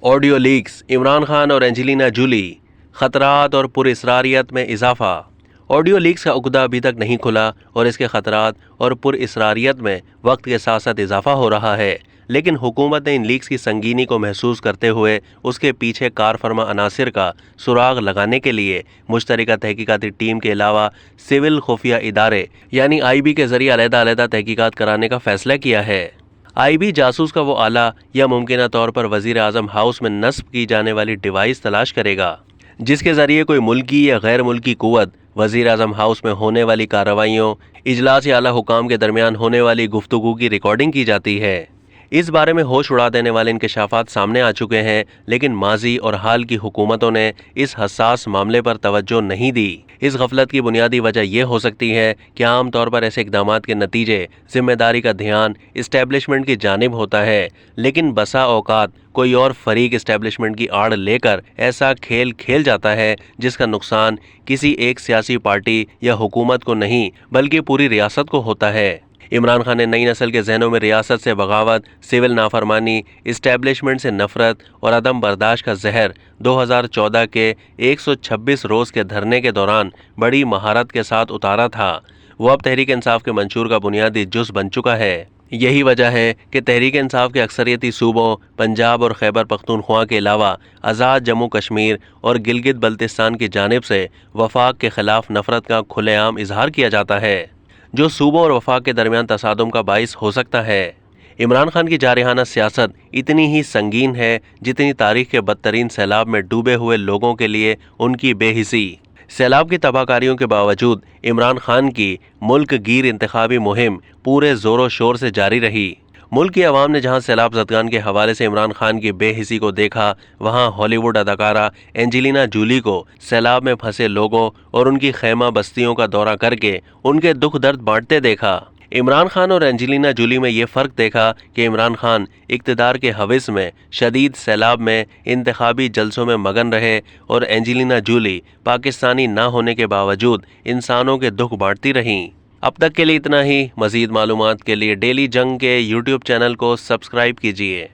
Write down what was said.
Audio leaks, Imran Khan और Angelina Jolie, खतरात और पुरअसरारियत में इजाफा। ऑडियो लीक्स का उकदा अभी तक नहीं खुला और इसके खतरात और पुरअसरारियत में वक्त के साथ साथ इजाफा हो रहा है, लेकिन हुकूमत ने इन लीक्स की संगीनी को महसूस करते हुए उसके पीछे कार फरमा अनासिर का सुराग लगाने के लिए मुश्तरका तहकीकाती टीम के अलावा सिविल खुफिया इदारे यानी IB के जरिए अलग-अलग तहकीकात कराने का फैसला किया है। IB जासूस का वो आला या मुमकिन तौर पर वजीर आजम हाउस में नस्ब की जाने वाली डिवाइस तलाश करेगा, जिसके जरिए कोई मुल्की या गैर मुल्की कुव्वत वजीर आजम हाउस में होने वाली कार्रवाइयों, इजलास या आला हुकाम के दरमियान होने वाली गुफ्तगू की रिकॉर्डिंग की जाती है। इस बारे में होश उड़ा देने वाले इंकशाफात सामने आ चुके हैं, लेकिन माजी और हाल की हुकूमतों ने इस हसास मामले पर तवज्जो नहीं दी। इस गफलत की बुनियादी वजह यह हो सकती है कि आम तौर पर ऐसे इकदामात के नतीजे जिम्मेदारी का ध्यान इस्टेब्लिशमेंट की जानिब होता है, लेकिन बसा औकात कोई और फरीक इस्टेब्लिशमेंट की आड़ लेकर ऐसा खेल खेल जाता है जिसका नुकसान किसी एक सियासी पार्टी या हुकूमत को नहीं बल्कि पूरी रियासत को होता है। इमरान खान ने नई नस्ल के जहनों में रियासत से बगावत, सिविल नाफरमानी, इस्टेब्लिशमेंट से नफरत और अदम बर्दाश्त का जहर 2014 के 126 रोज़ के धरने के दौरान बड़ी महारत के साथ उतारा था। वो अब तहरीक इंसाफ के मंशूर का बुनियादी जुज़ बन चुका है। यही वजह है कि तहरीक इंसाफ के अक्सरियती सूबों पंजाब और खैबर पख्तूनख्वा के अलावा आज़ाद जम्मू कश्मीर और गिलगित बल्तिस्तान की जानिब से वफाक के खिलाफ नफरत का खुलेआम इजहार किया जाता है, जो सूबों और वफाक के दरमियान तसादुम का बाइस हो सकता है। इमरान खान की जारहाना सियासत इतनी ही संगीन है जितनी तारीख के बदतरीन सैलाब में डूबे हुए लोगों के लिए उनकी बेहिसी। सैलाब की तबाहकारियों के बावजूद इमरान खान की मुल्क गिर इंतखाबी मुहिम पूरे जोरों शोर से जारी रही। मुल्क की आवाम ने जहां सैलाब ज़दगान के हवाले से इमरान खान की बेहिसी को देखा, वहां हॉलीवुड अदाकारा एंजेलिना जूली को सैलाब में फंसे लोगों और उनकी खैमा बस्तियों का दौरा करके उनके दुख दर्द बांटते देखा। इमरान खान और एंजेलिना जूली में ये फ़र्क देखा कि इमरान खान इक़्तिदार के हविस में शदीद सैलाब में इंतखाबी जलसों में मगन रहे और एंजेलिना जूली पाकिस्तानी ना होने के बावजूद इंसानों के दुख बांटती रहीं। अब तक के लिए इतना ही। मज़ीद मालूमात के लिए डेली जंग के YouTube चैनल को सब्सक्राइब कीजिए।